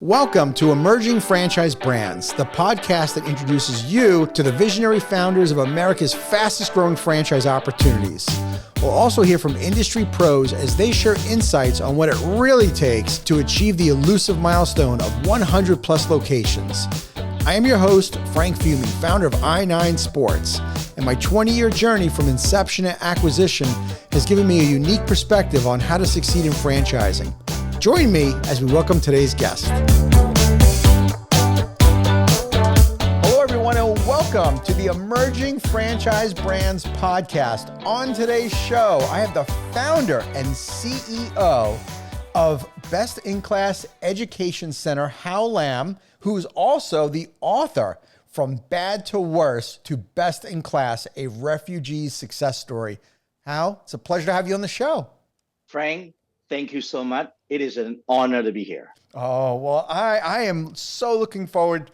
Welcome to Emerging Franchise Brands, the podcast that introduces you to the visionary founders of America's fastest growing franchise opportunities. We'll also hear from industry pros as they share insights on what it really takes to achieve the elusive milestone of 100 plus locations. I am your host, Frank Fumey, founder of I9 Sports, and my 20-year journey from inception to acquisition has given me a unique perspective on how to succeed in franchising. Join me as we welcome today's guest. Hello, everyone, and welcome to the Emerging Franchise Brands podcast. On today's show, I have the founder and CEO of Best in Class Education Center, Hao Lam, who is also the author From Bad to Worse to Best in Class, a Refugee's Success Story. Hao, it's a pleasure to have you on the show. Frank, thank you so much. It is an honor to be here. Oh, well, I am so looking forward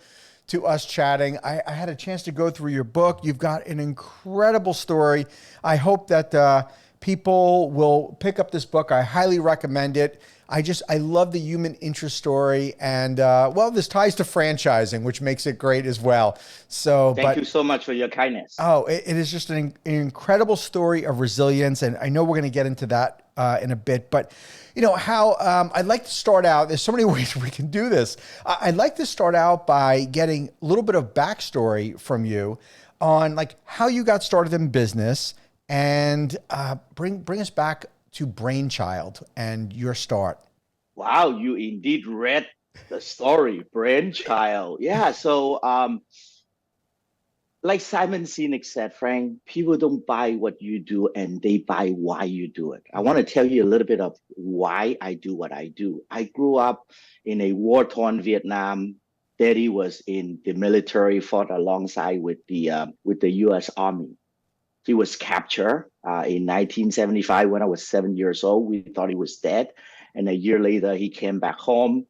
to us chatting. I had a chance to go through your book. You've got an incredible story. I hope that people will pick up this book. I highly recommend it. I love the human interest story. And well, this ties to franchising, which makes it great as well. So, Thank you so much for your kindness. Oh, it is just an incredible story of resilience. And I know we're going to get into that in a bit, but you know how I'd like to start out. There's so many ways we can do this. I'd like to start out by getting a little bit of backstory from you on like how you got started in business, and bring us back to Brainchild and your start. Wow, you indeed read the story, Brainchild. Yeah, so like Simon Sinek said, Frank, people don't buy what you do and they buy why you do it. I want to tell you a little bit of why I do what I do. I grew up in a war-torn Vietnam. Daddy was in the military, fought alongside with the U.S. Army. He was captured in 1975 when I was 7 years old. We thought he was dead. And a year later, he came back home.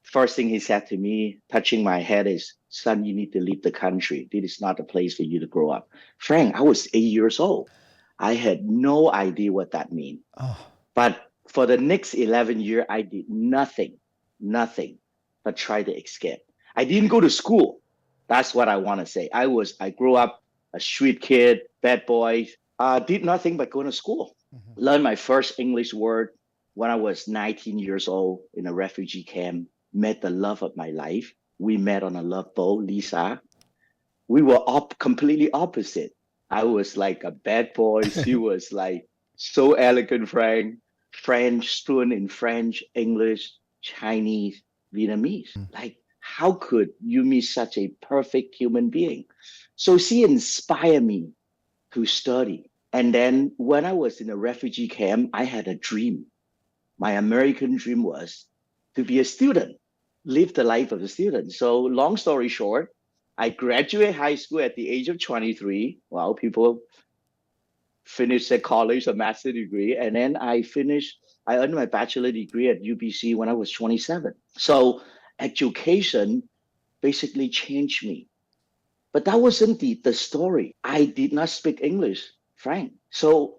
First thing he said to me, touching my head, is, "Son, you need to leave the country. This is not the place for you to grow up." Frank, I was 8 years old. I had no idea what that meant. Oh. But for the next 11 years, I did nothing but try to escape. I didn't go to school. That's what I want to say. I grew up a street kid, bad boy, did nothing but go to school. Mm-hmm. Learned my first English word when I was 19 years old in a refugee camp. Met the love of my life. We met on a love boat, Lisa. We were completely opposite. I was like a bad boy. She was like so elegant, Frank, French, fluent in French, English, Chinese, Vietnamese. Like, how could you meet such a perfect human being? So she inspired me to study. And then when I was in a refugee camp, I had a dream. My American dream was to be a student, live the life of a student. So long story short, I graduated high school at the age of 23. Well, people finish their college or master's degree. And then I earned my bachelor degree at UBC when I was 27. So education basically changed me. But that wasn't the story. I did not speak English, Frank. So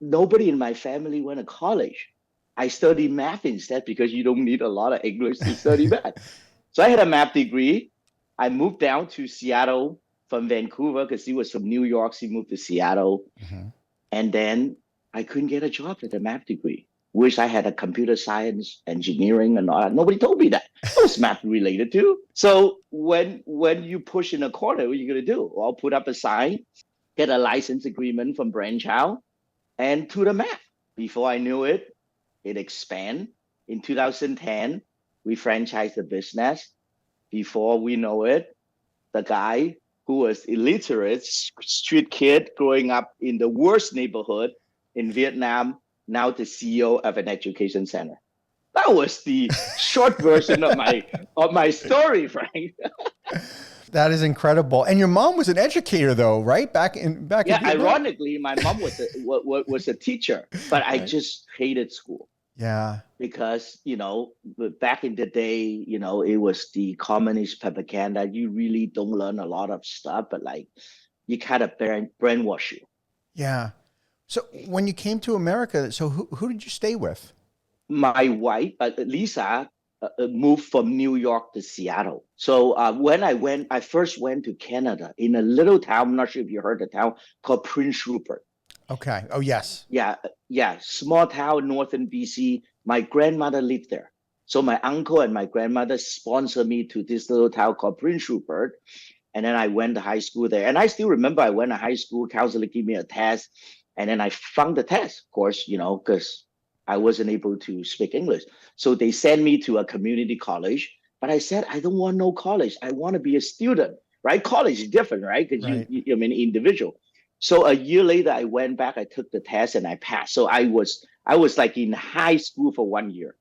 nobody in my family went to college. I studied math instead because you don't need a lot of English to study math. So I had a math degree. I moved down to Seattle from Vancouver because he was from New York. So he moved to Seattle. Mm-hmm. And then I couldn't get a job with a math degree. Wish I had a computer science, engineering, and all that. Nobody told me that. That was math related too. So when you push in a corner, what are you going to do? Well, put up a sign, get a license agreement from Brainchild, and to the math. Before I knew it, it expanded. In 2010, we franchised the business. Before we know it, the guy who was illiterate, street kid growing up in the worst neighborhood in Vietnam, now the CEO of an education center. That was the short version of my story, Frank. That is incredible. And your mom was an educator, though, right? Back in Vietnam. Ironically, my mom was a teacher, but I just hated school. Yeah. Because, back in the day, it was the communist propaganda. You really don't learn a lot of stuff, but like you kind of brainwash you. Yeah. So when you came to America, so who did you stay with? My wife, Lisa, moved from New York to Seattle. So when I first went to Canada in a little town. I'm not sure if you heard the town called Prince Rupert. Okay. Oh, yes. Yeah, small town, northern BC. My grandmother lived there. So my uncle and my grandmother sponsored me to this little town called Prince Rupert. And then I went to high school there. And I still remember I went to high school, counselor gave me a test. And then I found the test, of course, because I wasn't able to speak English. So they sent me to a community college. But I said, I don't want no college. I want to be a student, right? College is different, right? Because Right. you're an individual. So a year later, I went back, I took the test and I passed. So I was like in high school for 1 year.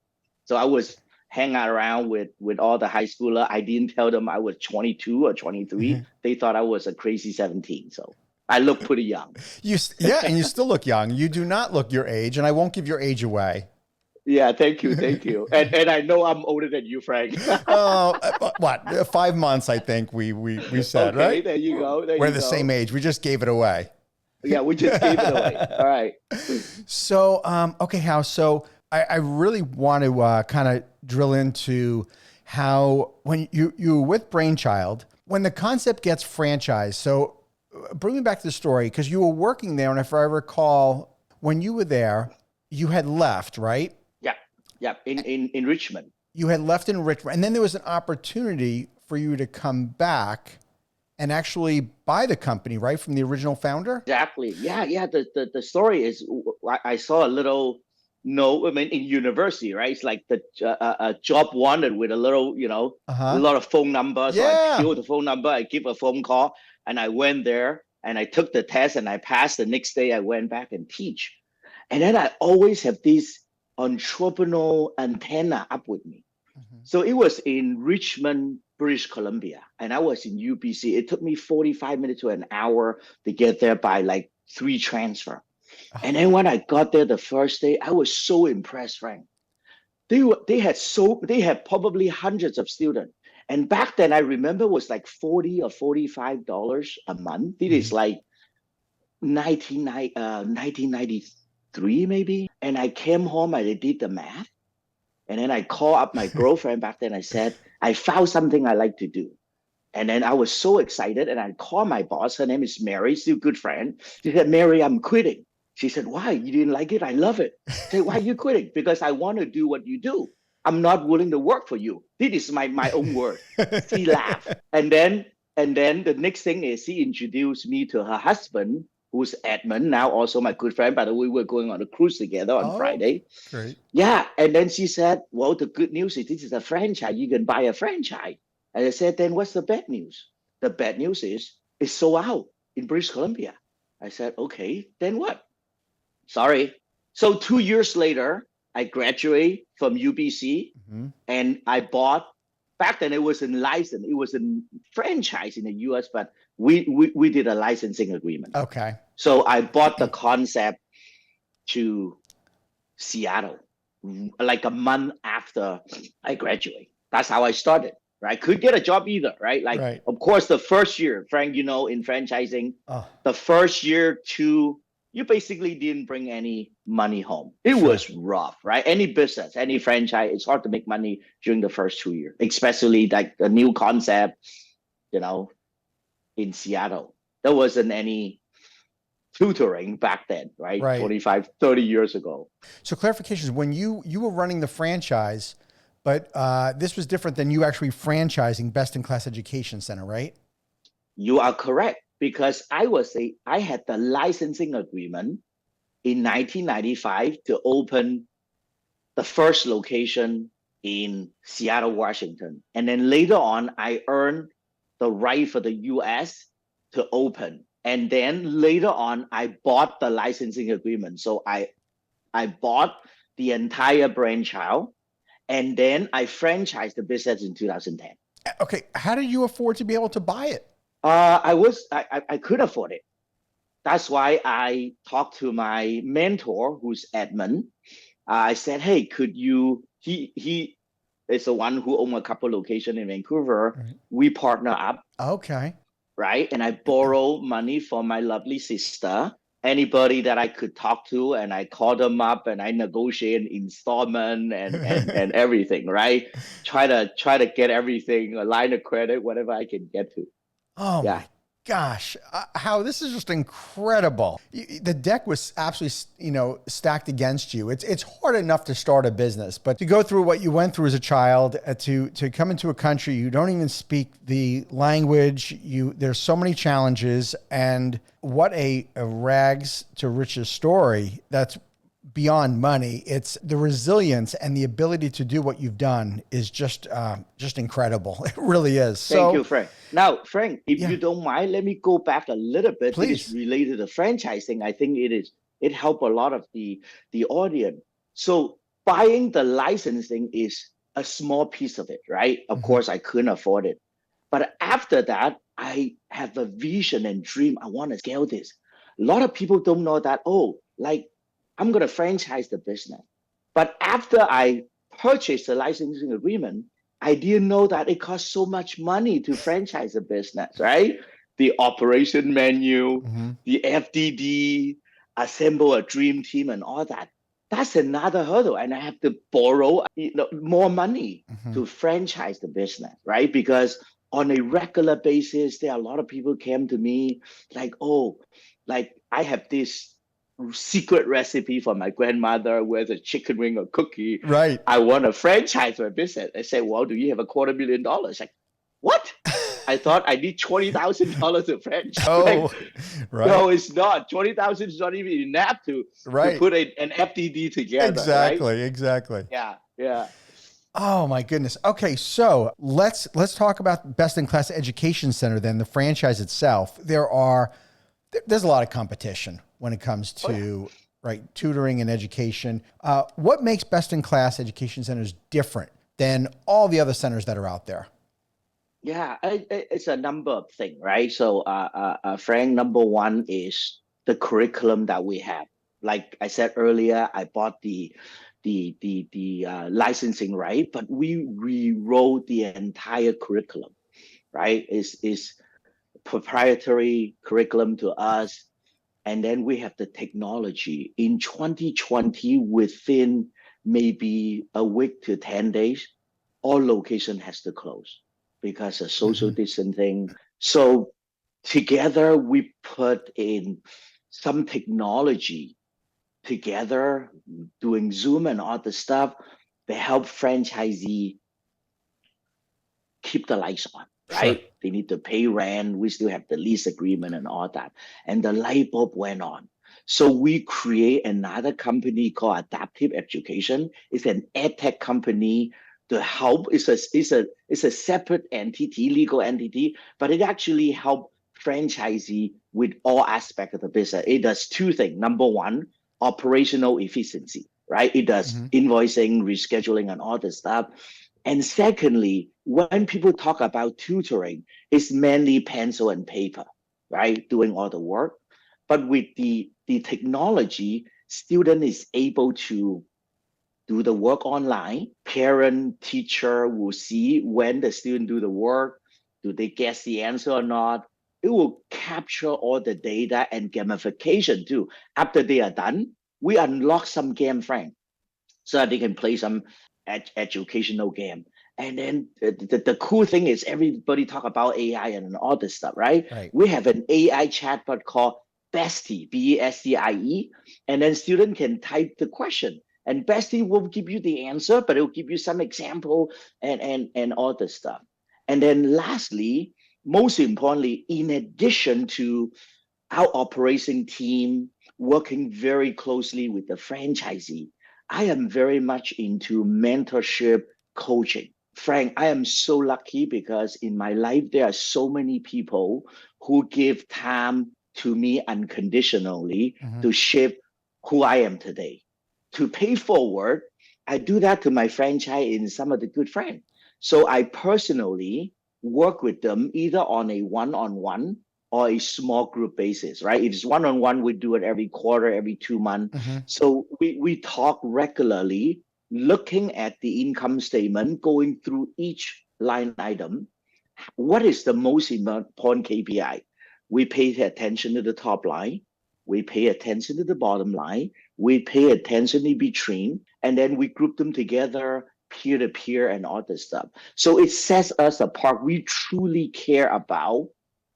So I was hanging around with all the high schooler. I didn't tell them I was 22 or 23. They thought I was a crazy 17. So I look pretty young. Yeah, and you still look young. You do not look your age, and I won't give your age away. Yeah, thank you. And I know I'm older than you, Frank. Oh, what? 5 months, I think we said, Okay, right? there you go. We're the same age. We just gave it away. Yeah, we just gave it away. All right. So, okay, Hao. So I really want to kind of drill into how when you were with Brainchild, when the concept gets franchised. So bring me back to the story because you were working there, and if I recall, when you were there, you had left, right? Yeah, in Richmond. You had left in Richmond, and then there was an opportunity for you to come back and actually buy the company, right, from the original founder? Exactly. Yeah. The story is I saw a little note. I mean, in university, right? It's like the job wanted with a little, a lot of phone numbers. So I Yeah. filled the phone number. I give a phone call, and I went there and I took the test and I passed. The next day, I went back and teach, and then I always have this entrepreneurial antenna up with me. So it was in Richmond, British Columbia, and I was in UBC. It took me 45 minutes to an hour to get there by like 3 transfer. And then when I got there the first day, I was so impressed, Frank. They had probably hundreds of students. And back then I remember it was like $40 or $45 a month. It is like 1993 maybe. And I came home and I did the math. And then I called up my girlfriend back then. I said, I found something I like to do. And then I was so excited. And I called my boss. Her name is Mary, still good friend. She said, Mary, I'm quitting. She said, why? You didn't like it? I love it. I said, why are you quitting? Because I want to do what you do. I'm not willing to work for you. This is my own word. She laughed. And then the next thing is she introduced me to her husband, who's Edmund, now also my good friend. By the way, we were going on a cruise together on Friday. Great. Yeah. And then she said, well, the good news is this is a franchise. You can buy a franchise. And I said, then what's the bad news? The bad news is it's sold out in British Columbia. I said, okay, then what? Sorry. So 2 years later, I graduated from UBC and I bought, back then it was in license, it was a franchise in the US, but we did a licensing agreement. Okay. So I bought the concept to Seattle like a month after I graduated. That's how I started. Right? Could get a job either, right? Like, Right. Of course, the first year, Frank, in franchising, the first year you basically didn't bring any money home. It was rough, right? Any business, any franchise, it's hard to make money during the first 2 years, especially like a new concept, in Seattle. There wasn't any tutoring back then, right? 25, 30 years ago. So clarifications, when you were running the franchise, but this was different than you actually franchising Best in Class Education Center, right? You are correct, because I had the licensing agreement in 1995 to open the first location in Seattle, Washington. And then later on, I earned the right for the US to open. And then later on, I bought the licensing agreement. So I bought the entire Brainchild. And then I franchised the business in 2010. Okay. How did you afford to be able to buy it? I could afford it. That's why I talked to my mentor, who's Edmund. I said, hey, could you, he is the one who owns a couple locations in Vancouver. Right. We partner up. Okay. Right. And I borrow money from my lovely sister. anybody that I could talk to, and I call them up and I negotiate an installment and everything, right? Try to get everything, a line of credit, whatever I can get to. Oh Yeah. my gosh, how this is just incredible. The deck was absolutely, stacked against you. It's hard enough to start a business, but to go through what you went through as a child, to come into a country you don't even speak the language, there's so many challenges, and what a rags to riches story that's beyond money. It's the resilience and the ability to do what you've done is just incredible. It really is. Thank So you, Frank. Now, Frank, if yeah, you don't mind, let me go back a little bit. It is please. related to franchising. I think it helped a lot of the audience. So buying the licensing is a small piece of it, right? Of Mhm. course, I couldn't afford it. But after that, I have a vision and dream. I want to scale this. A lot of people don't know that, oh, like I'm going to franchise the business. But after I purchased the licensing agreement, I didn't know that it costs so much money to franchise a business, right? The operation menu, Mhm. the FDD, assemble a dream team, and all that. That's another hurdle, and I have to borrow, more money Mhm. to franchise the business, right? Because on a regular basis, there are a lot of people came to me like, oh, like I have this secret recipe for my grandmother with a chicken wing or cookie. Right. I want to franchise my business. I said, well, do you have $250,000? Like, what? I thought I need $20,000 to franchise. Oh, Like, right. no, it's not. 20,000 is not even enough to Right. put an FDD together, right? Exactly. Exactly. Yeah, yeah. Oh my goodness. Okay, so let's talk about Best in Class Education Center then, the franchise itself. There's a lot of competition when it comes Oh yeah. to right tutoring and education. What makes Best in Class Education Centers different than all the other centers that are out there? Yeah, it's a number of things, right? So, Frank, number one is the curriculum that we have. Like I said earlier, I bought the licensing, right? But we rewrote the entire curriculum, right? Is proprietary curriculum to us, and then we have the technology. In 2020, within maybe a week to 10 days, all location has to close because of social Hmm. distancing. So together we put in some technology together, doing Zoom and all the stuff, they help franchisee keep the lights on, Sure. right? They need to pay rent. We still have the lease agreement and all that. And the light bulb went on. So we create another company called Adaptive Education. It's an edtech company to help. It's a separate entity, legal entity, but it actually help franchisee with all aspects of the business. It does two things. Number one, operational efficiency, right? It does Hmm. invoicing, rescheduling, and all the stuff. And secondly, when people talk about tutoring, it's mainly pencil and paper, right? Doing all the work. But with the technology, student is able to do the work online. Parent, teacher will see when the student do the work. Do they guess the answer or not? It will capture all the data and gamification too. After they are done, we unlock some game frame so that they can play some educational game. And then the cool thing is everybody talk about AI and all this stuff, right? Right. We have an AI chatbot called Bestie, Bestie, and then student can type the question. And Bestie will give you the answer, but it will give you some example and all this stuff. And then lastly, most importantly, in addition to our operation team working very closely with the franchisee, I am very much into mentorship coaching. Frank, I am so lucky because in my life, there are so many people who give time to me unconditionally Hmm. to shape who I am today. To pay forward, I do that to my franchise and some of the good friends. So I personally work with them either on a one-on-one or a small group basis, right? If it's one-on-one, we do it every quarter, every 2 months. Hmm. So we talk regularly, looking at the income statement, going through each line item. What is the most important KPI? We pay attention to the top line. we pay attention to the bottom line, we pay attention in between, and then we group them together, peer to peer, and all this stuff. So it sets us apart. We truly care about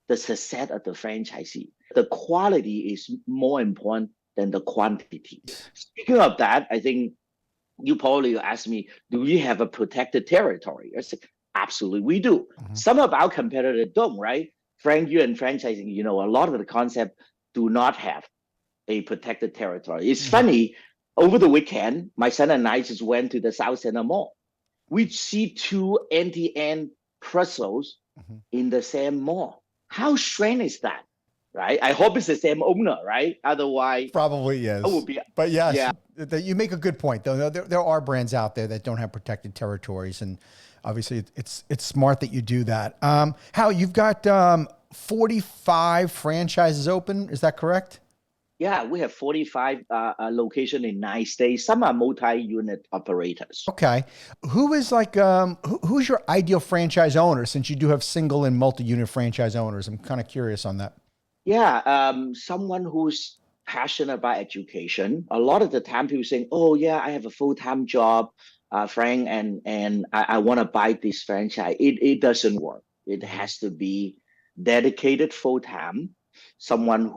the success of the franchisee. The quality is more important than the quantity. Speaking of that, I think you probably ask me, do we have a protected territory? I said, absolutely, we do. Some of our competitors don't, right? Frank, you and franchising, a lot of the concept do not have a protected territory. It's funny, over the weekend, my son and I just went to the South Center Mall. We see two end-to-end parcels in the same mall. How strange is that, right? I hope it's the same owner, right? Otherwise, probably is. it would be, but yes, yeah. You make a good point, though. There are brands out there that don't have protected territories, and obviously it's smart that you do that. Hao, you've got 45 franchises open. Is that correct? Yeah, we have 45 locations in 9 states. Some are multi-unit operators. Okay. Who is who's your ideal franchise owner, since you do have single and multi-unit franchise owners? I'm kind of curious on that. Yeah, someone who's passionate about education. A lot of the time people saying, oh yeah, I have a full-time job, Frank, and I want to buy this franchise. It doesn't work. It has to be dedicated full-time, someone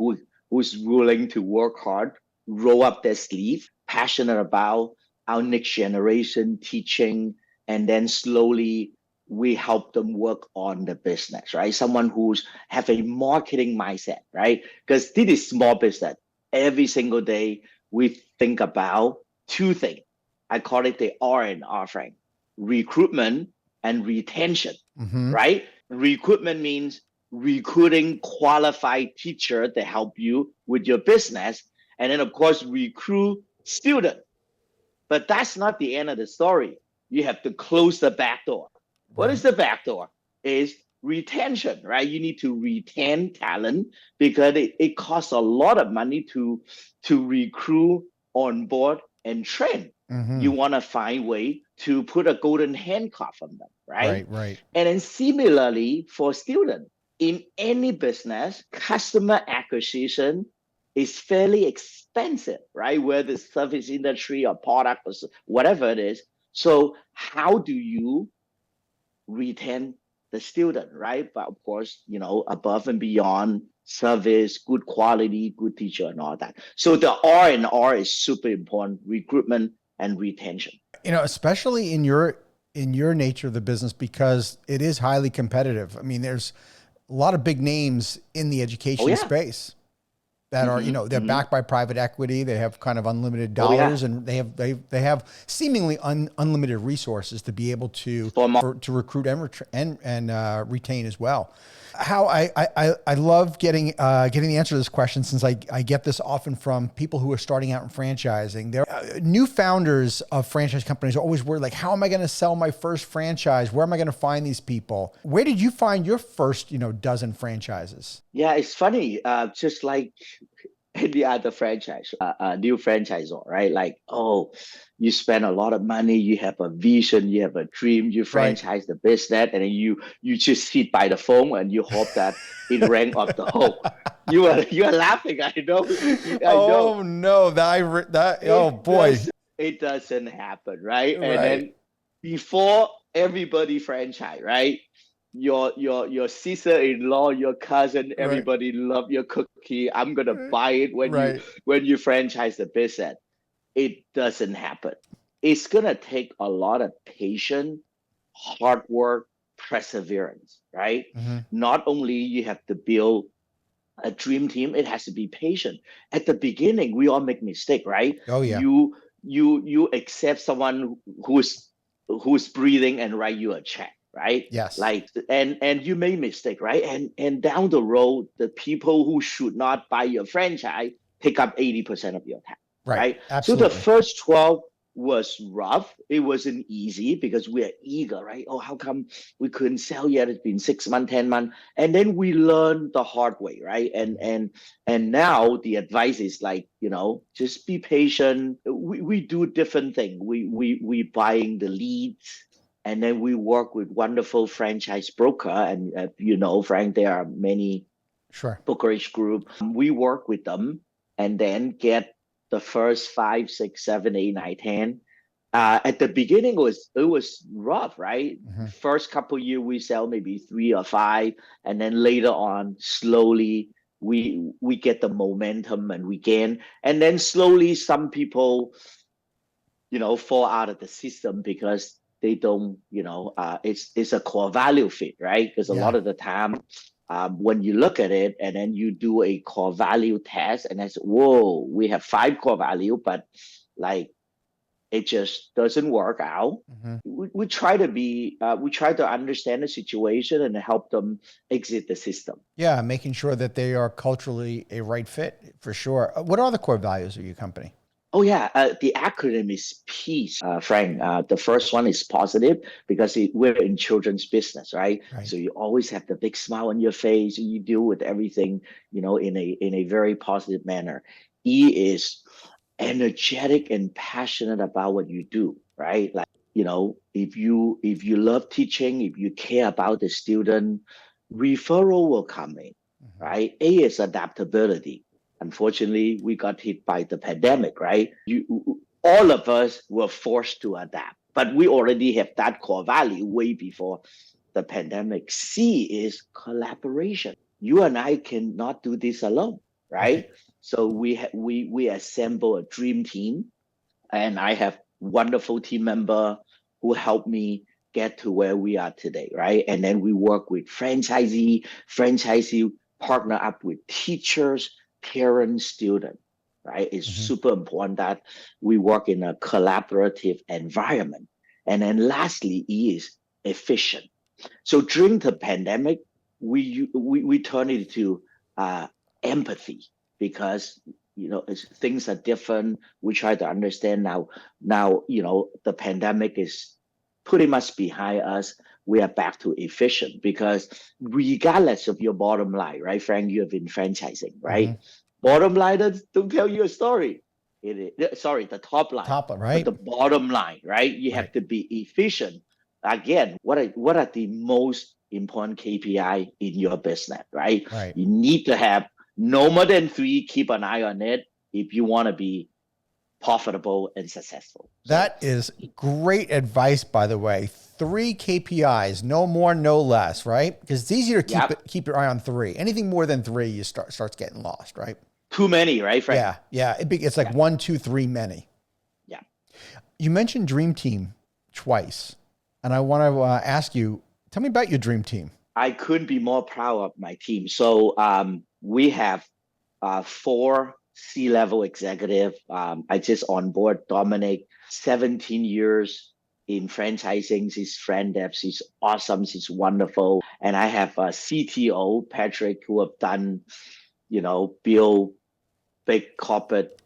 who's willing to work hard, roll up their sleeve, passionate about our next generation teaching, and then slowly we help them work on the business, right? Someone who's have a marketing mindset, right? Because this is small business. Every single day we think about two things. I call it the R&R, Frank: recruitment and retention, right? Recruitment means recruiting qualified teacher to help you with your business, and then of course recruit student. But that's not the end of the story. You have to close the back door. What is the back door? Is retention, right? You need to retain talent because it costs a lot of money to recruit, onboard, and train. You want to find way to put a golden handcuff on them, right? Right. And then similarly for students, in any business, customer acquisition is fairly expensive, right? Whether it's service industry or product or whatever it is. So how do you retain the student, right? But of course, above and beyond service, good quality, good teacher, and all that. So the R&R is super important: recruitment and retention. Especially in your nature of the business, because it is highly competitive. I mean, there's a lot of big names in the education space that are, they're backed by private equity. They have kind of unlimited dollars, and they have seemingly unlimited resources to be able to recruit and retain as well. How I love getting the answer to this question, since I get this often from people who are starting out in franchising. They're new founders of franchise companies are always worried, like, how am I going to sell my first franchise? Where am I going to find these people? Where did you find your first, dozen franchises? Yeah, it's funny. Just like any other franchise, new franchisor, right? Like, oh, you spend a lot of money, you have a vision, you have a dream, you franchise the business, and then you just sit by the phone and you hope that it rank up the whole. You are laughing, I know. Oh no, oh boy, it doesn't happen, right? And then before everybody franchise, right? Your sister-in-law, your cousin, everybody love your cookie. I'm gonna buy it when you franchise the business. It doesn't happen. It's gonna take a lot of patience, hard work, perseverance, right? Not only you have to build a dream team, it has to be patient. At the beginning, we all make mistake, right? Oh yeah. You accept someone who's breathing and write you a check, right? Yes. Like, and you made mistake, right? And down the road, the people who should not buy your franchise take up 80% of your time, right? Absolutely. So the first 12 was rough. It wasn't easy because we are eager, right? Oh, how come we couldn't sell yet? It's been 6 months, 10 months. And then we learned the hard way, right? And now the advice is like, just be patient. We do different things. We buying the leads, and then we work with wonderful franchise broker. And Frank, there are many brokerage group. We work with them and then get the first 5, 6, 7, 8, 9, 10. At the beginning, it was rough, right? Mm-hmm. First couple years we sell maybe 3 or 5, and then later on, slowly we get the momentum and we gain, and then slowly some people, fall out of the system because they don't, it's a core value fit, right? Because a Yeah. lot of the time, when you look at it and then you do a core value test, and that's, whoa, we have 5 core value, but like it just doesn't work out. Mm-hmm. We try to understand the situation and help them exit the system. Yeah, making sure that they are culturally a right fit for sure. What are the core values of your company? Oh yeah, the acronym is PEACE, Frank. The first one is positive because we're in children's business, right? Right. So you always have the big smile on your face. You deal with everything, in a very positive manner. E is energetic and passionate about what you do, right? Like, if you love teaching, if you care about the student, referral will come in, Mm-hmm. right? A is adaptability. Unfortunately, we got hit by the pandemic, right? All of us were forced to adapt, but we already have that core value way before the pandemic. C is collaboration. You and I cannot do this alone, Right. right? So we assemble a dream team, and I have wonderful team member who helped me get to where we are today, right? And then we work with franchisee partner up with teachers, parents, student, right? It's Mm-hmm. super important that we work in a collaborative environment. And then lastly, E is efficient. So during the pandemic, we turn it to empathy, because things are different. We try to understand now. Now the pandemic is pretty much behind us. We are back to efficient, because regardless of your bottom line, right, Frank? You have been franchising, Mm-hmm. right? Bottom line, don't tell you a story. Sorry, the top line, Top, but right? the bottom line, right? You Right. have to be efficient. Again, what are the most important KPI in your business, right? Right. You need to have no more than 3. Keep an eye on it if you want to be profitable and successful. So That is great advice, by the way. 3 KPIs, no more, no less, right? Because it's easier to yep, keep your eye on 3. Anything more than 3, you starts getting lost, right? too many, right, Frank? Yeah, yeah. It's like Yeah, 1, 2, 3, many. yeah. You mentioned Dream Team twice, and I want to ask you, tell me about your Dream Team. I couldn't be more proud of my team. So we have 4 C-level executive. I just onboard Dominic, 17 years in franchising. She's friend depth. She's awesome. She's wonderful. And I have a CTO, Patrick, who have done, build big corporate,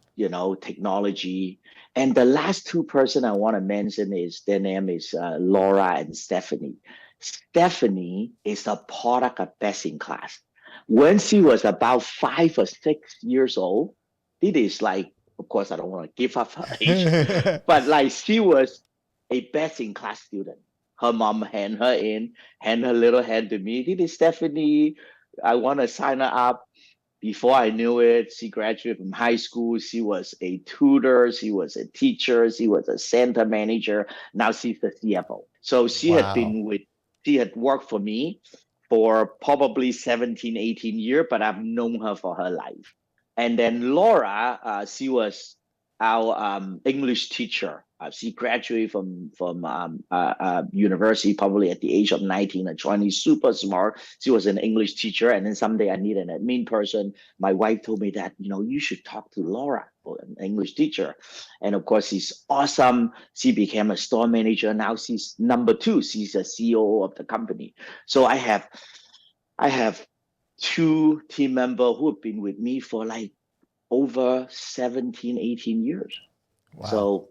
technology. And the last 2 person I want to mention is their name is Laura and Stephanie. Stephanie is a product of best in class. When she was about 5 or 6 years old, it is like, of course, I don't want to give up her age, but like she was a best in class student. Her mom hand her little hand to me. This is Stephanie. I want to sign her up. Before I knew it, she graduated from high school. She was a tutor. She was a teacher. She was a center manager. Now she's the CFO. So Wow. she had worked for me for probably 17, 18 years, but I've known her for her life. And then Laura, she was our English teacher. She graduated from university probably at the age of 19 or 20, super smart. She was an English teacher. And then someday I need an admin person. My wife told me that, you should talk to Laura, an English teacher. And of course, she's awesome. She became a store manager. Now she's number 2. She's a CEO of the company. So I have 2 team members who have been with me for like over 17, 18 years. Wow. So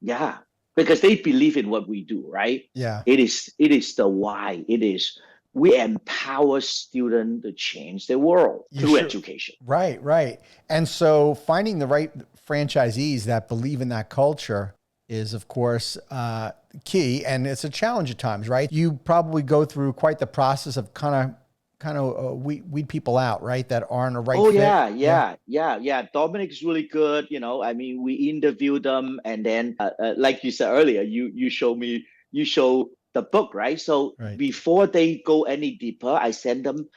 yeah, because they believe in what we do, right? Yeah. It is the why. It is, we empower students to change the world You through sure. education. Right, right. And so finding the right franchisees that believe in that culture is, of course, key. And it's a challenge at times, right? You probably go through quite the process of kind kind of weed people out, right? That aren't a right Oh fit. yeah. Dominic's really good. I mean, we interview them, and then, like you said earlier, you show the book, right? So Right. before they go any deeper, I send them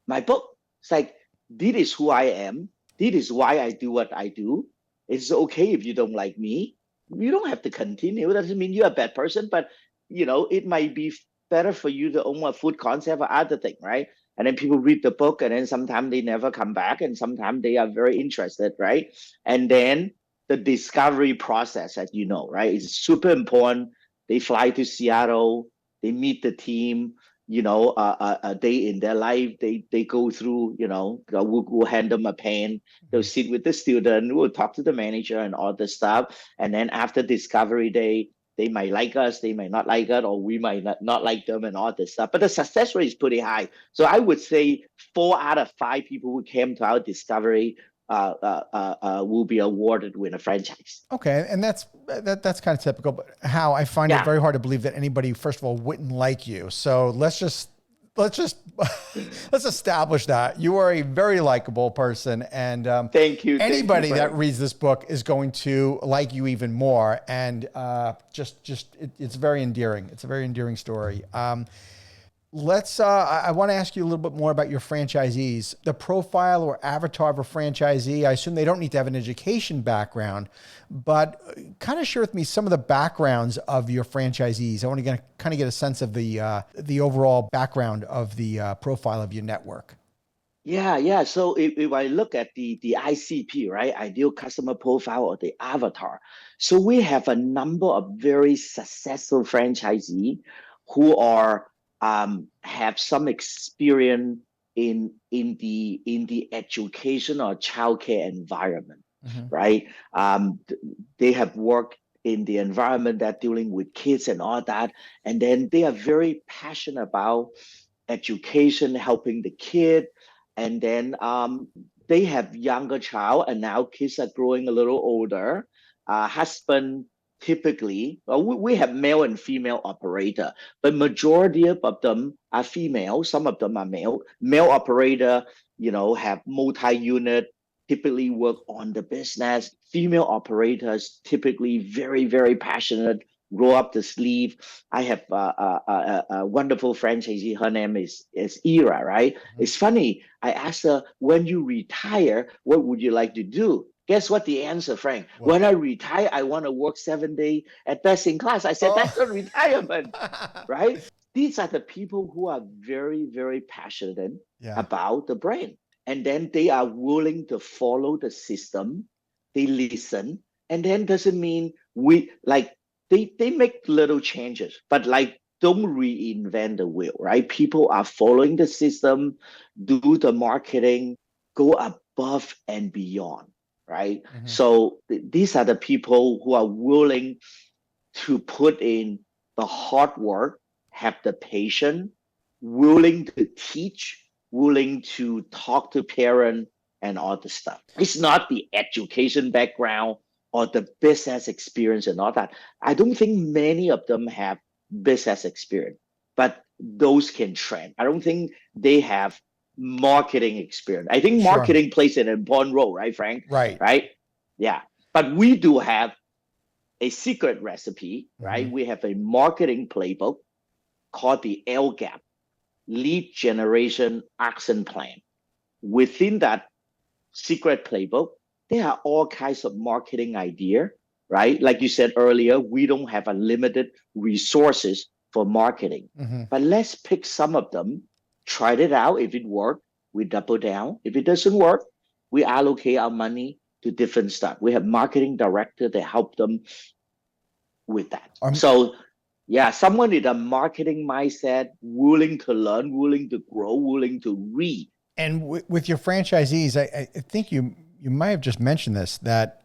my book. It's like, this is who I am. This is why I do what I do. It's okay if you don't like me. You don't have to continue. It doesn't mean you're a bad person, but it might be better for you to own a food concept or other thing, right? And then people read the book, and then sometimes they never come back, and sometimes they are very interested, right? And then the discovery process, as you know, right, is super important. They fly to Seattle, they meet the team, a day in their life. They go through, we'll hand them a pen. They'll sit with the student. We'll talk to the manager and all this stuff. And then after discovery day, they might like us, they might not like us, or we might not like them and all this stuff. But the success rate is pretty high. So I would say 4 out of 5 people who came to our discovery will be awarded with a franchise. Okay, and that's kind of typical. But how I find it very hard to believe that anybody, first of all, wouldn't like you. So let's just let's establish that you are a very likable person, and thank you. Anybody that reads this book is going to like you even more, and it's very endearing. It's a very endearing story. I want to ask you a little bit more about your franchisees. The profile or avatar of a franchisee, I assume they don't need to have an education background, but kind of share with me some of the backgrounds of your franchisees. I want to kind of get a sense of the overall background of the profile of your network. Yeah. So if I look at the ICP, right, ideal customer profile, or the avatar, so we have a number of very successful franchisees who are have some experience in the education or childcare environment, right? They have worked in the environment that dealing with kids and all that, and then they are very passionate about education, helping the kid, and then they have younger child, and now kids are growing a little older. Husband typically, we have male and female operator, but majority of them are female. Some of them are male. Male operator, have multi-unit, typically work on the business. Female operators typically very, very passionate, roll up the sleeve. I have a wonderful franchisee. Her name is Ira, right? It's funny. I asked her, when you retire, what would you like to do? Guess what the answer, Frank? What? When I retire, I want to work 7 days at best in class. I said, that's not retirement, right? These are the people who are very, very passionate about the brand. And then they are willing to follow the system. They listen. And then doesn't mean they make little changes, but don't reinvent the wheel, right? People are following the system, do the marketing, go above and beyond. Right. So these are the people who are willing to put in the hard work, have the patience, willing to teach, willing to talk to parents and all the stuff. It's not the education background or the business experience and all that. I don't think many of them have business experience, but those can trend. I don't think they have marketing experience. I think marketing plays an important role, right, Frank? Right. Yeah. But we do have a secret recipe, right? We have a marketing playbook called the LGAP, Lead Generation Action Plan. Within that secret playbook, there are all kinds of marketing idea, right? Like you said earlier, we don't have unlimited resources for marketing, but let's pick some of them. Try it out. If it works, we double down. If it doesn't work, we allocate our money to different stuff. We have marketing director that help them with that. So yeah, someone with a marketing mindset, willing to learn, willing to grow, willing to read. And with your franchisees, I think you might have just mentioned this, that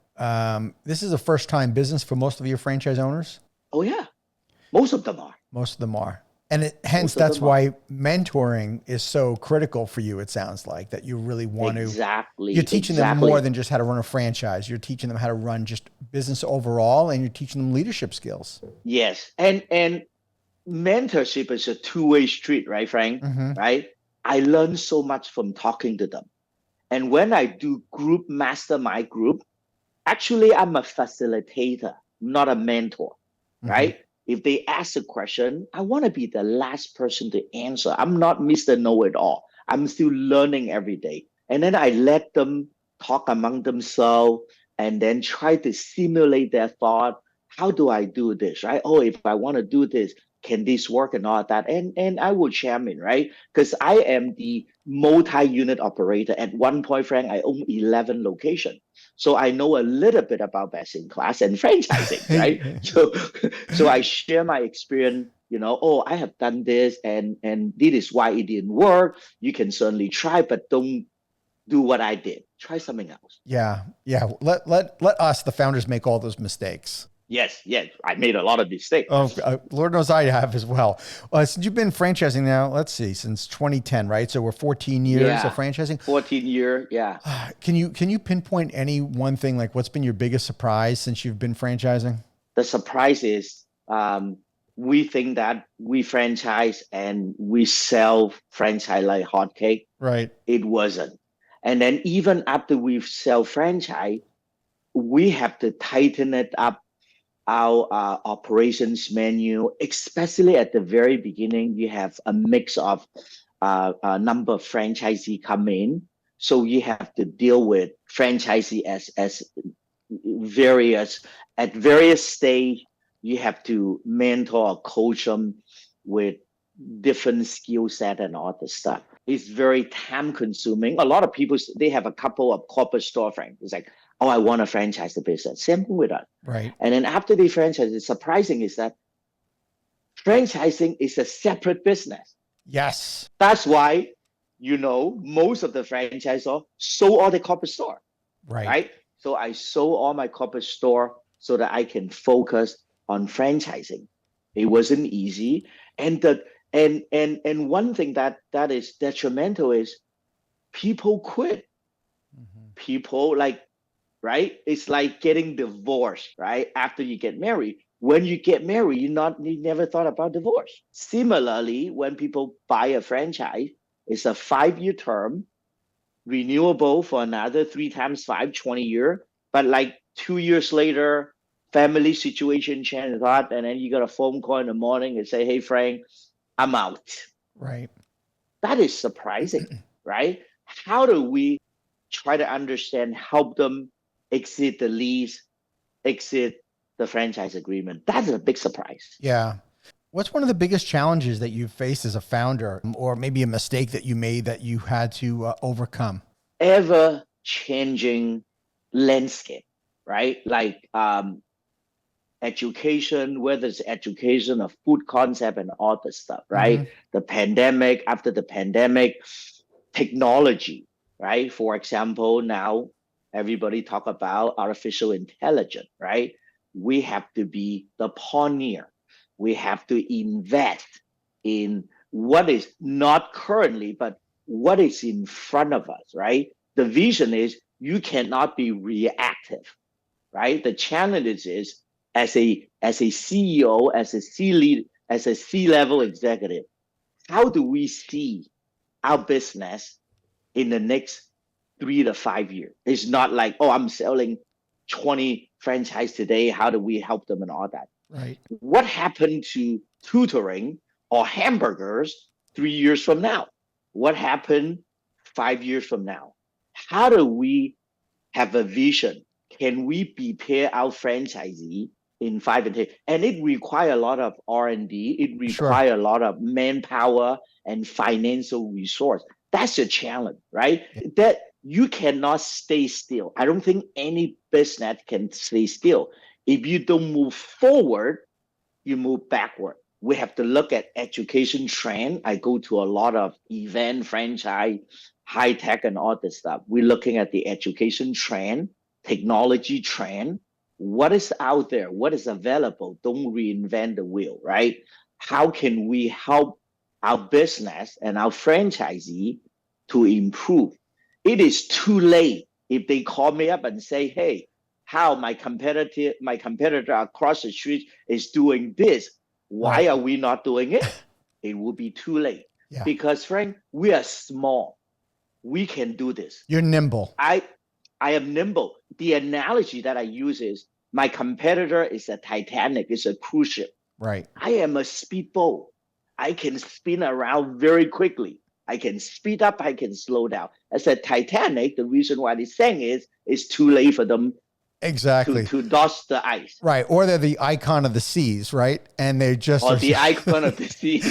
this is a first-time business for most of your franchise owners. Oh yeah, most of them are. Most of them are. And hence that's why mentoring is so critical for you. It sounds like that you really want you're teaching them more than just how to run a franchise. You're teaching them how to run just business overall, and you're teaching them leadership skills. Yes. And mentorship is a two-way street, right, Frank? Right? I learn so much from talking to them. And when I do group mastermind group, actually I'm a facilitator, not a mentor, Mm-hmm. right? If they ask a question, I want to be the last person to answer. I'm not Mr. Know-it-all. I'm still learning every day. And then I let them talk among themselves and then try to simulate their thought. How do I do this, right? Oh, if I want to do this, can this work and all that? And I will champion, right? Because I am the multi-unit operator. At one point, Frank, I own 11 locations. So I know a little bit about best in class and franchising, right? So I share my experience, oh, I have done this and this is why it didn't work. You can certainly try, but don't do what I did. Try something else. Yeah. Yeah. Let us, the founders, make all those mistakes. Yes, I made a lot of mistakes. Oh, Lord knows I have as well. Since you've been franchising now, let's see, since 2010, right? So we're 14 years of franchising. 14 year, yeah. Can you pinpoint any one thing, like what's been your biggest surprise since you've been franchising? The surprise is we think that we franchise and we sell franchise like hotcake. Right. It wasn't. And then even after we sell franchise, we have to tighten it up our operations menu, especially at the very beginning. You have a mix of a number of franchisee come in, so you have to deal with franchisee as various at various stage. You have to mentor or coach them with different skill set and all the stuff. It's very time consuming. A lot of people, they have a couple of corporate storefronts. It's like, oh, I want to franchise the business. Same thing with us. Right. And then after they franchise, it's surprising is that franchising is a separate business. Yes. That's why, most of the franchisors sold all the corporate store. Right. So I sold all my corporate store so that I can focus on franchising. It wasn't easy. And one thing that is detrimental is people quit. Mm-hmm. People right? It's like getting divorced, right? After you get married. When you get married, you never thought about divorce. Similarly, when people buy a franchise, it's a 5-year term, renewable for another 3 times 5, 20 years. But like 2 years later, family situation changes a lot, and then you got a phone call in the morning and say, "Hey, Frank, I'm out." Right. That is surprising, right? How do we try to understand, help them exit the lease, exit the franchise agreement? That's a big surprise. Yeah. What's one of the biggest challenges that you've faced as a founder, or maybe a mistake that you made that you had to overcome? Ever changing landscape, right? Like education, whether it's education or food concept and all the stuff, right? Mm-hmm. The pandemic, after the pandemic, technology, right? For example, now everybody talk about artificial intelligence, right? We have to be the pioneer. We have to invest in what is not currently, but what is in front of us, right? The vision is you cannot be reactive, right? The challenge is as a CEO, as a C-lead, as a C-level executive, how do we see our business in the next 3 to 5 years? It's not like, oh, I'm selling 20 franchise today. How do we help them and all that? Right. What happened to tutoring or hamburgers 3 years from now? What happened 5 years from now? How do we have a vision? Can we prepare our franchisee in 5 and 10? And it requires a lot of R&D. It requires a lot of manpower and financial resource. That's a challenge, right? Yeah. That you cannot stay still. I don't think any business can stay still. If you don't move forward, you move backward. We have to look at education trend. I go to a lot of event, franchise, high tech, and all this stuff. We're looking at the education trend, technology trend. What is out there? What is available? Don't reinvent the wheel, right? How can we help our business and our franchisee to improve? It is too late if they call me up and say, "Hey, how my competitor across the street is doing this. Why are we not doing it?" It will be too late. Yeah. Because Frank, we are small. We can do this. You're nimble. I am nimble. The analogy that I use is my competitor is a Titanic, is a cruise ship. Right. I am a speedboat. I can spin around very quickly. I can speed up, I can slow down. As a Titanic, the reason why they saying is it's too late for them Exactly. to dodge the ice. Right. Or they're the icon of the seas, right? And they just Or are, the icon of the sea.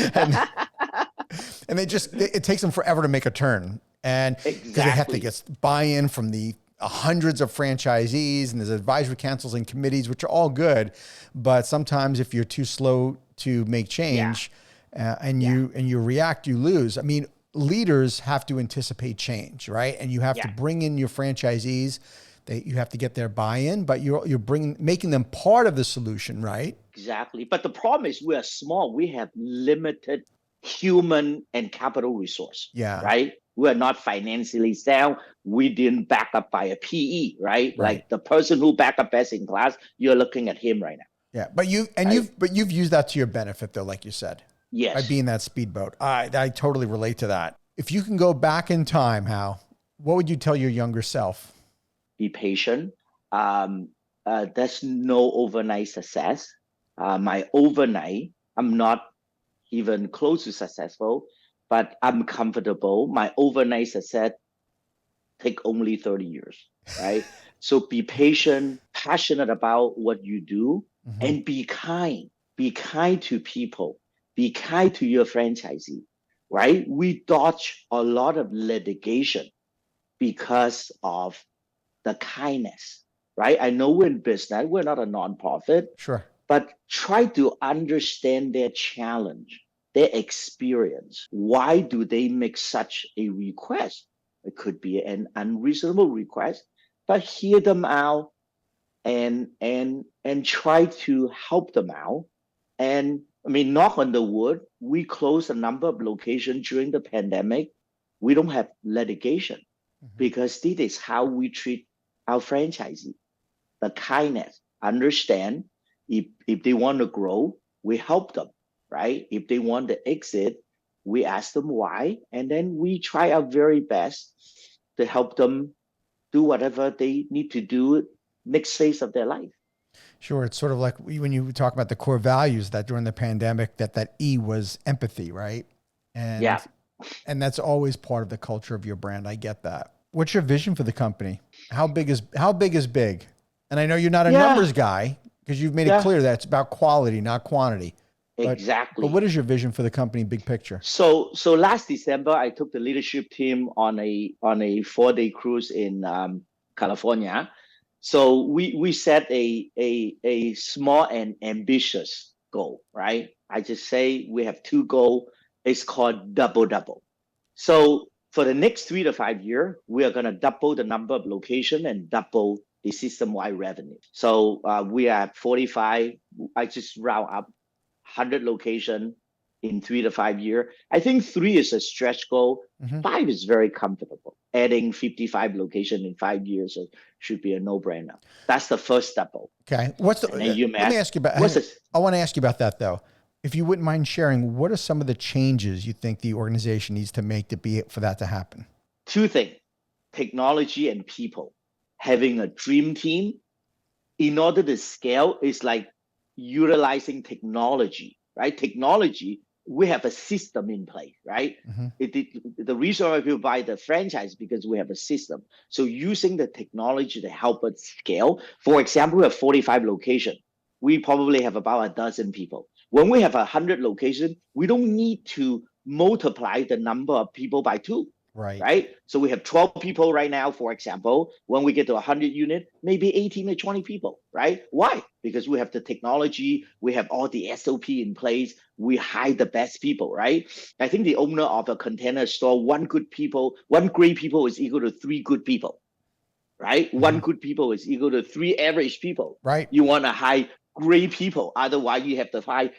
and they just, it takes them forever to make a turn. And because they have to Exactly. get buy-in from the hundreds of franchisees, and there's advisory councils and committees, which are all good. But sometimes if you're too slow to make change and you react, you lose. I mean, leaders have to anticipate change, right? And you have to bring in your franchisees. You have to get their buy-in, but you're making them part of the solution, right? Exactly. But the problem is we are small. We have limited human and capital resource. Yeah. Right? We are not financially sound. We didn't back up by a PE, right? Like the person who back up best in class, you're looking at him right now. Yeah. But you've used that to your benefit though, like you said. Yes. By being that speedboat. I totally relate to that. If you can go back in time, Hao, what would you tell your younger self? Be patient. There's no overnight success. My overnight, I'm not even close to successful, but I'm comfortable. My overnight success take only 30 years, right? So be patient, passionate about what you do, and be kind. Be kind to people. Be kind to your franchisee, right? We dodge a lot of litigation because of the kindness, right? I know we're in business, we're not a nonprofit, Sure. but try to understand their challenge, their experience. Why do they make such a request? It could be an unreasonable request, but hear them out and try to help them out. And I mean, knock on the wood, we closed a number of locations during the pandemic. We don't have litigation because this is how we treat our franchisee. The kindness, understand if they want to grow, we help them, right? If they want to exit, we ask them why, and then we try our very best to help them do whatever they need to do next phase of their life. Sure. It's sort of like when you talk about the core values that during the pandemic, that E was empathy, right? And and that's always part of the culture of your brand. I get that. What's your vision for the company? How big is big? And I know you're not a numbers guy because you've made it clear that it's about quality, not quantity. Exactly. But what is your vision for the company, big picture? So last December, I took the leadership team on a 4-day cruise in California. So we set a small and ambitious goal, right? I just say we have two goals. It's called double. So for the next 3 to 5 years, we are going to double the number of locations and double the system-wide revenue. So we are at 45. I just round up 100 locations in 3 to 5 years. I think 3 is a stretch goal. 5 is very comfortable. Adding 55 locations in 5 years should be a no-brainer. That's the first double. Okay. Let me ask you about. I want to ask you about that though. If you wouldn't mind sharing, what are some of the changes you think the organization needs to make for that to happen? 2 things: technology and people. Having a dream team in order to scale is like utilizing technology, right? Technology, we have a system in place, right? The reason why people buy the franchise because we have a system. So using the technology to help us scale. For example, we have 45 locations. We probably have about a dozen people. When we have 100 locations, we don't need to multiply the number of people by 2. Right. So we have 12 people right now, for example. When we get to 100 units, maybe 18 or 20 people, right? Why? Because we have the technology, we have all the SOP in place, we hire the best people, right? I think the owner of a container store, one great people is equal to 3 good people, right? 1 good people is equal to 3 average people. Right. You want to hire great people, otherwise you have to hire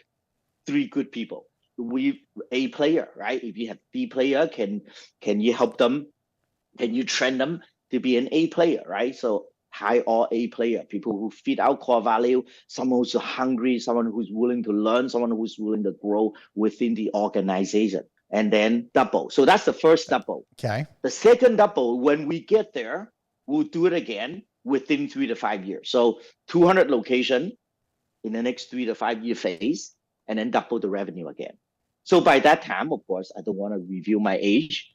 3 good people. We A player, right? If you have B player, can you help them? Can you train them to be an A player, right? So high or A player, people who fit our core value, someone who's hungry, someone who's willing to learn, someone who's willing to grow within the organization. and then double. So that's the first double. Okay. The second double, when we get there, we'll do it again within 3 to 5 years. So 200 location in the next 3 to 5 year phase, and then double the revenue again. So by that time, of course, I don't want to reveal my age.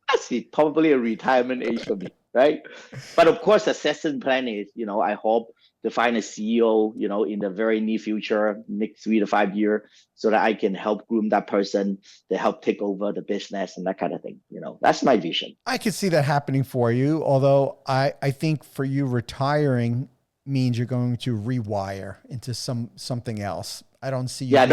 That's probably a retirement age for me, right? But of course, the succession plan is, I hope to find a CEO, in the very near future, next 3 to 5 years, so that I can help groom that person to help take over the business and that kind of thing. That's my vision. I could see that happening for you. Although I think for you, retiring means you're going to rewire into something else. I don't see you. Yeah,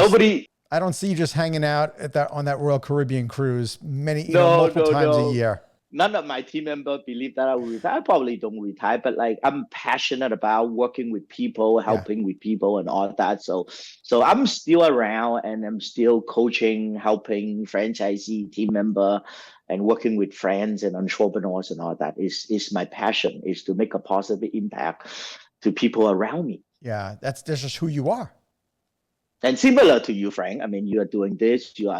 I don't see you just hanging out on that Royal Caribbean cruise multiple times a year. None of my team members believe that I will retire. I probably don't retire, but I'm passionate about working with people, helping with people and all that. So I'm still around, and I'm still coaching, helping franchisee team member, and working with friends and entrepreneurs and all that. Is my passion, is to make a positive impact to people around me. Yeah, that's just who you are. And similar to you, Frank, you are doing this, you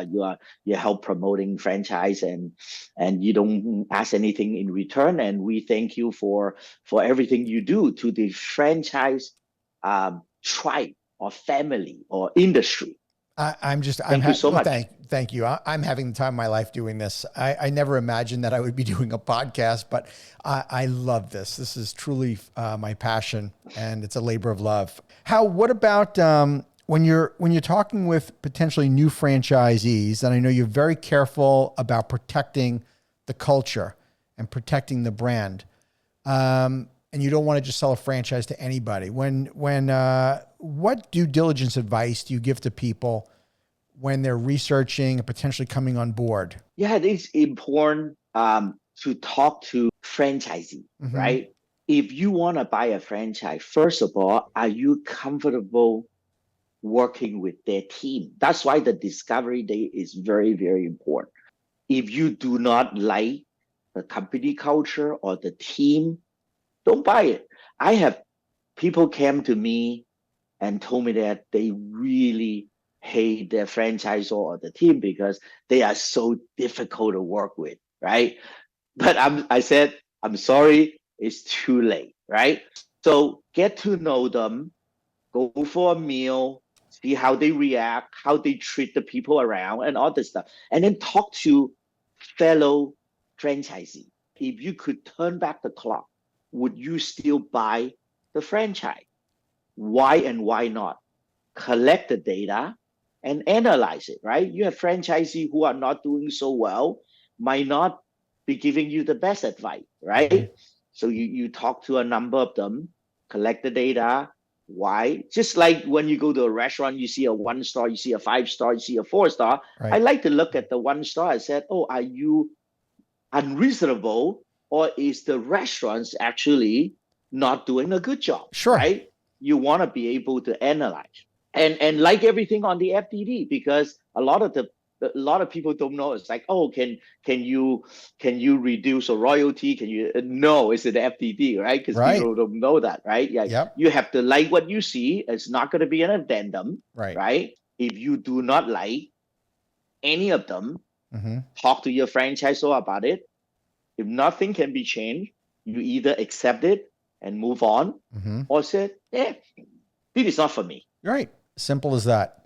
help promoting franchise, and you don't ask anything in return. And we thank you for everything you do to the franchise tribe or family or industry. Thank you so much. Thank you. I'm having the time of my life doing this. I never imagined that I would be doing a podcast, but I love this. This is truly my passion, and it's a labor of love. Hao, what about when you're talking with potentially new franchisees, and I know you're very careful about protecting the culture and protecting the brand, and you don't want to just sell a franchise to anybody. What due diligence advice do you give to people when they're researching and potentially coming on board? Yeah, it is important to talk to franchisee, right? If you want to buy a franchise, first of all, are you comfortable working with their team? That's why the discovery day is very, very important. If you do not like the company culture or the team, don't buy it. I have people came to me and told me that they really hate their franchisor or the team because they are so difficult to work with, right? But I said, I'm sorry, it's too late, right? So get to know them, go for a meal, see how they react, how they treat the people around, and all this stuff. And then talk to fellow franchisee. If you could turn back the clock, would you still buy the franchise? Why and why not? Collect the data and analyze it, right? You have franchisees who are not doing so well, might not be giving you the best advice, right? So you talk to a number of them, collect the data. Why? Just like when you go to a restaurant, you see a 1 star, you see a 5 star, you see a 4 star. Right. I like to look at the 1 star. I said, are you unreasonable, or is the restaurants actually not doing a good job? Sure. Right? You want to be able to analyze. And like everything on the FDD, because a lot of people don't know. It's like, can you reduce a royalty? Can you? No, it's an FDD, right? Because people don't know that, right? Yeah. Yep. You have to like what you see. It's not going to be an addendum, right? If you do not like any of them, talk to your franchisor about it. If nothing can be changed, you either accept it and move on, or say, this is not for me. Right. Simple as that.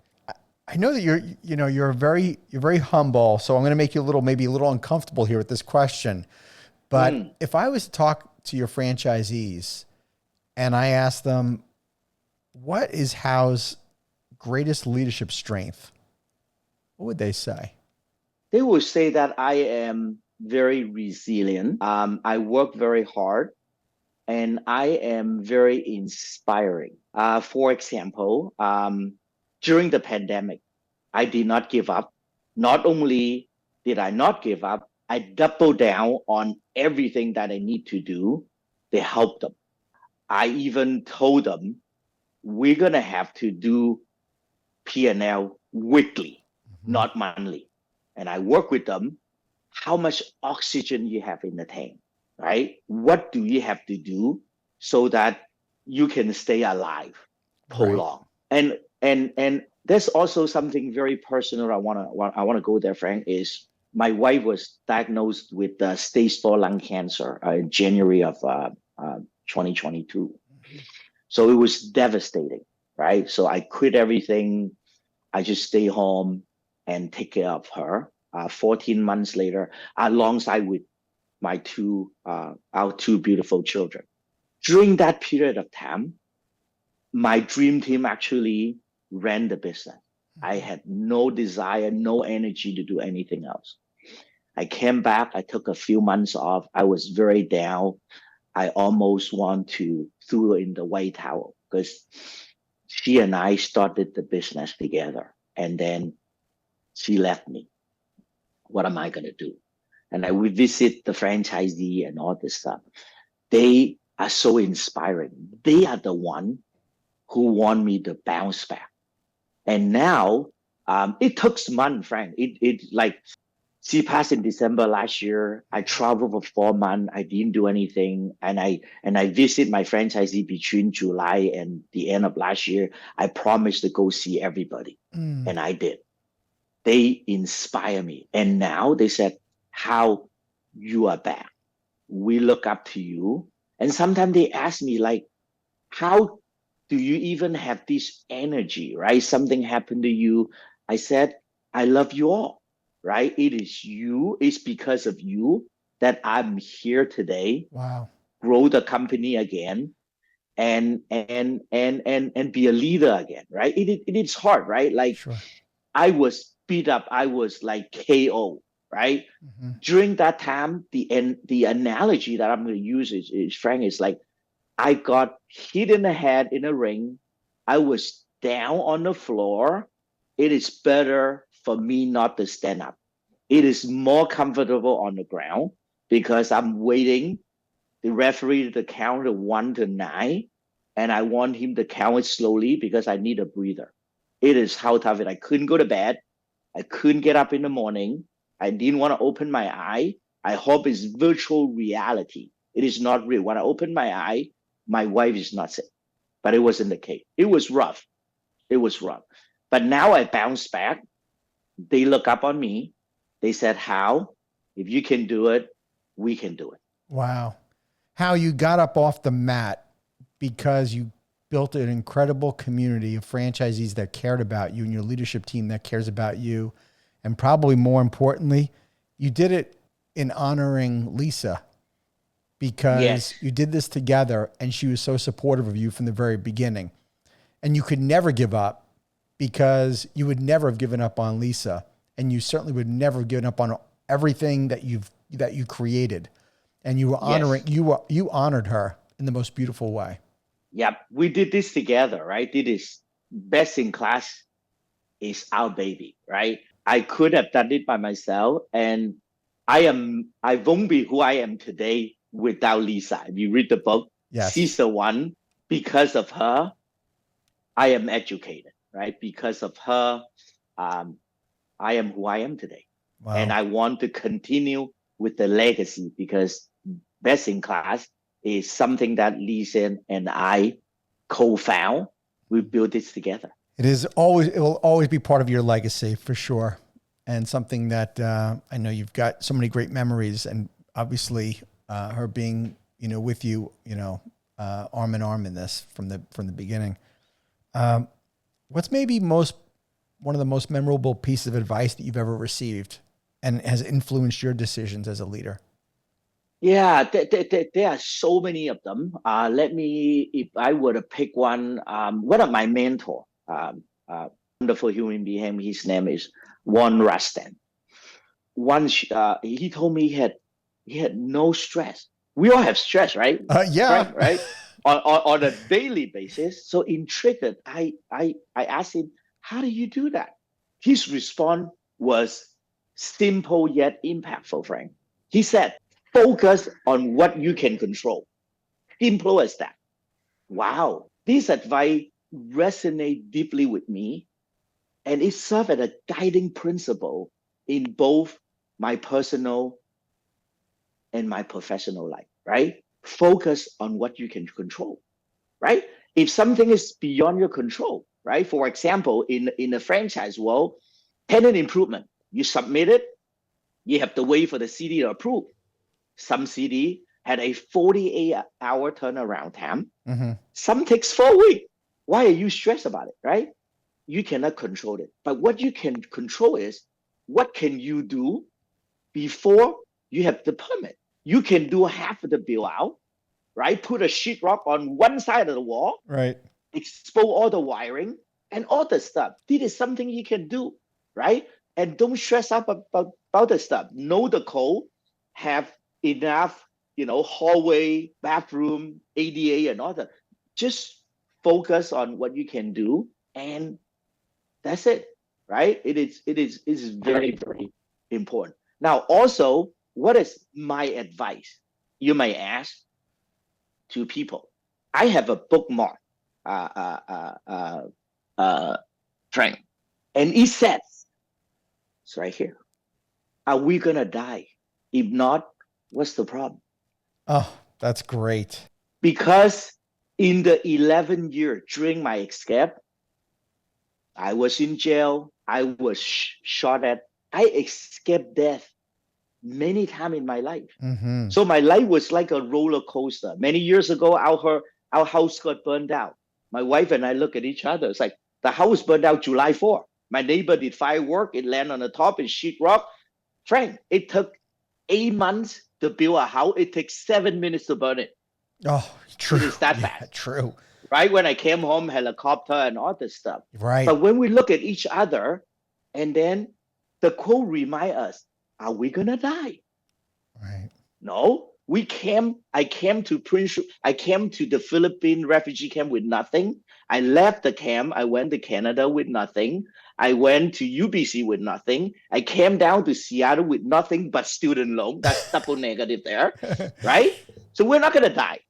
I know that you're very humble, so I'm going to make you maybe a little uncomfortable here with this question. But if I was to talk to your franchisees and I asked them, what is Hao's greatest leadership strength, what would they say? They would say that I am very resilient. I work very hard, and I am very inspiring. For example, during the pandemic, I did not give up. Not only did I not give up, I doubled down on everything that I need to do to help them. I even told them, we're going to have to do P&L weekly, not monthly. And I work with them. How much oxygen you have in the tank, right? What do you have to do so that you can stay alive prolong? Right. And there's also something very personal I want to go there, Frank, is my wife was diagnosed with stage 4 lung cancer in January of 2022. So it was devastating, right? So I quit everything. I just stay home and take care of her. 14 months later, alongside with my our two beautiful children. During that period of time, my dream team actually ran the business. I had no desire, no energy to do anything else. I came back. I took a few months off. I was very down. I almost want to throw in the white towel because she and I started the business together. And then she left me. What am I going to do? And I would visit the franchisee and all this stuff. They are so inspiring. They are the one who want me to bounce back. And now it took months, Frank. It like she passed in December last year. I traveled for 4 months. I didn't do anything, and I visit my franchisee between July and the end of last year. I promised to go see everybody, and I did. They inspire me, and now they said, "How you are back? We look up to you." And sometimes they ask me like, "How do you even have this energy?" Right? Something happened to you. I said, "I love you all." Right? It is you. It's because of you that I'm here today. Wow. Grow the company again, and be a leader again. Right? It is hard, right? Like Sure. I was beat up. I was like KO. Right? During that time, the analogy that I'm going to use is Frank is like I got hit in the head in a ring. I was down on the floor. It is better for me not to stand up. It is more comfortable on the ground because I'm waiting the referee to count to 1 to 9, and I want him to count it slowly because I need a breather. It is how tough it. I couldn't go to bed. I couldn't get up in the morning. I didn't want to open my eye. I hope it's virtual reality. It is not real. When I open my eye, my wife is not sick, but it wasn't the case. It was rough. It was rough. But now I bounced back. They look up on me. They said, "How? If you can do it, we can do it." Wow. How you got up off the mat because you built an incredible community of franchisees that cared about you and your leadership team that cares about you. And probably more importantly, you did it in honoring Lisa because Yes. you did this together and she was so supportive of you from the very beginning. And you could never give up because you would never have given up on Lisa. And you certainly would never have given up on everything that you created. And you were honoring, Yes. you honored her in the most beautiful way. Yep. We did this together, right? It is best in class is our baby, right? I could have done it by myself, and I won't be who I am today without Lisa. If you read the book, Yes. she's the one. Because of her, I am educated, right? Because of her, um, I am who I am today. And Wow. I want to continue with the legacy because best in class is something that Lisa and I co-found. We built this together. It will always be part of your legacy for sure. And something that I know you've got so many great memories, and obviously her being, with you, arm in arm in this from the beginning. What's maybe one of the most memorable pieces of advice that you've ever received and has influenced your decisions as a leader? Yeah, there are so many of them. If I were to pick one of my mentor, wonderful human being, his name is Juan Rastan. Once he told me he had no stress. We all have stress, right, Yeah. Frank? Right, on a daily basis. So intrigued, I asked him, "How do you do that?" His response was simple yet impactful, Frank. He said, "Focus on what you can control." Simple as that. Wow, this advice resonates deeply with me, and it served as a guiding principle in both my personal and my professional life, right? Focus on what you can control, right? If something is beyond your control, right? For example, in the franchise world, tenant improvement, you submit it, You have to wait for the city to approve. Some city had a 48-hour turnaround time. Mm-hmm. Some takes 4 weeks. Why are you stressed about it, right? You cannot control it. But what you can control is what can you do before you have the permit. You can do half of the build out, right? Put a sheetrock on one side of the wall, Right. expose all the wiring and all the stuff. This is something you can do, right? And don't stress out about the stuff. Know the code, have enough, hallway, bathroom, ADA, and all that. Just focus on what you can do, and that's it, right? It is very, very important. Now, also, what is my advice? You may ask to people. I have a bookmark, Frank, and it says, it's right here. Are we gonna die? If not, what's the problem? Oh, that's great. Because in the 11th year during my escape, I was in jail. I was shot at. I escaped death many times in my life. Mm-hmm. So my life was like a roller coaster. Many years ago, our house got burned out. My wife and I look at each other. It's like the house burned out July 4th. My neighbor did firework. It landed on the top in sheetrock. Frank, it took 8 months to build a house. It takes 7 minutes to burn it. Oh, true. It is that bad. True. Right? When I came home, helicopter and all this stuff. Right. But when we look at each other, and then the quote remind us, are we going to die? Right. No. I came to the Philippine refugee camp with nothing. I left the camp. I went to Canada with nothing. I went to UBC with nothing. I came down to Seattle with nothing but student loan. That's double negative there, right? So we're not going to die.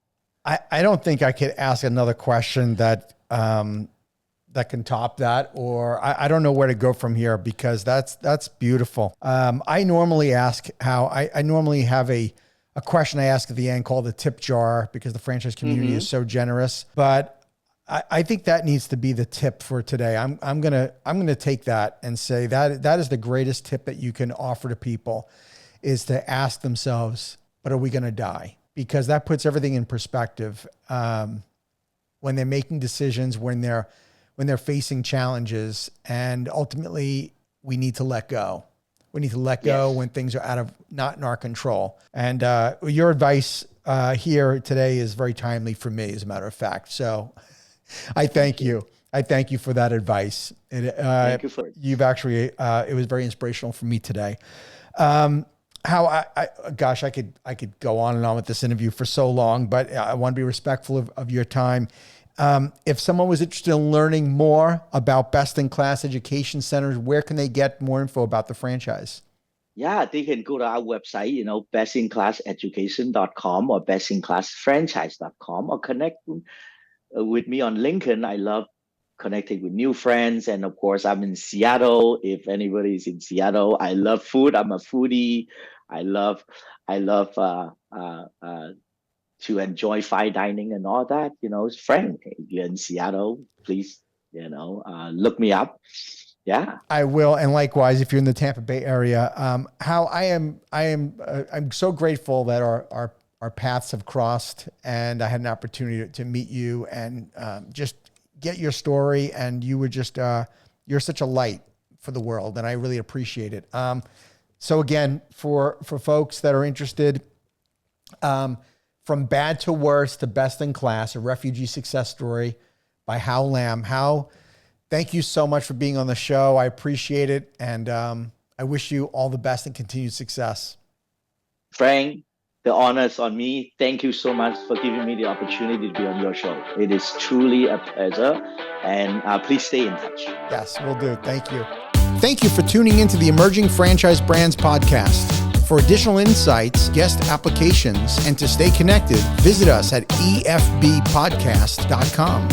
I don't think I could ask another question that can top that, or I don't know where to go from here, because that's beautiful. I normally ask I normally have a question I ask at the end called the tip jar, because the franchise community is so generous. But I think that needs to be the tip for today. I'm gonna take that and say that is the greatest tip that you can offer to people, is to ask themselves, but are we gonna die? Because that puts everything in perspective. When they're making decisions, when they're facing challenges, and ultimately we need to let go. We need to let go when things are not in our control. And your advice here today is very timely for me, as a matter of fact. So I thank you. I thank you for that advice. Thank you for it. You've actually, it was very inspirational for me today. How I could go on and on with this interview for so long, but I want to be respectful of your time. If someone was interested in learning more about Best in Class Education Centers, where can they get more info about the franchise? Yeah, they can go to our website, bestinclasseducation.com or bestinclassfranchise.com, or connect with me on LinkedIn. I love connecting with new friends. And of course, I'm in Seattle. If anybody is in Seattle, I love food. I'm a foodie. I love to enjoy fine dining and all that. Frank, if you're in Seattle, please, look me up. Yeah, I will. And likewise, if you're in the Tampa Bay area, I'm so grateful that our paths have crossed, and I had an opportunity to meet you and just get your story. And you were just, you're such a light for the world, and I really appreciate it. So again, for folks that are interested, From Bad to Worse to Best in Class, a refugee success story by Hao Lam. Hao, thank you so much for being on the show. I appreciate it. And I wish you all the best and continued success. Frank, the honor is on me. Thank you so much for giving me the opportunity to be on your show. It is truly a pleasure. And please stay in touch. Yes, we'll do. Thank you. Thank you for tuning into the Emerging Franchise Brands podcast. For additional insights, guest applications, and to stay connected, visit us at efbpodcast.com.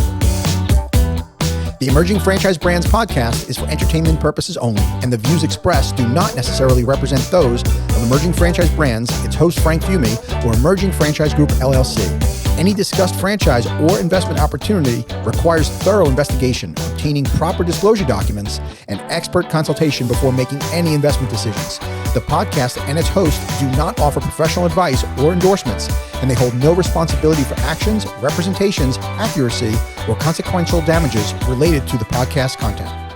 The Emerging Franchise Brands podcast is for entertainment purposes only, and the views expressed do not necessarily represent those of Emerging Franchise Brands, its host Frank Fumey, or Emerging Franchise Group, LLC. Any discussed franchise or investment opportunity requires thorough investigation, obtaining proper disclosure documents, and expert consultation before making any investment decisions. The podcast and its hosts do not offer professional advice or endorsements, and they hold no responsibility for actions, representations, accuracy, or consequential damages related to the podcast content.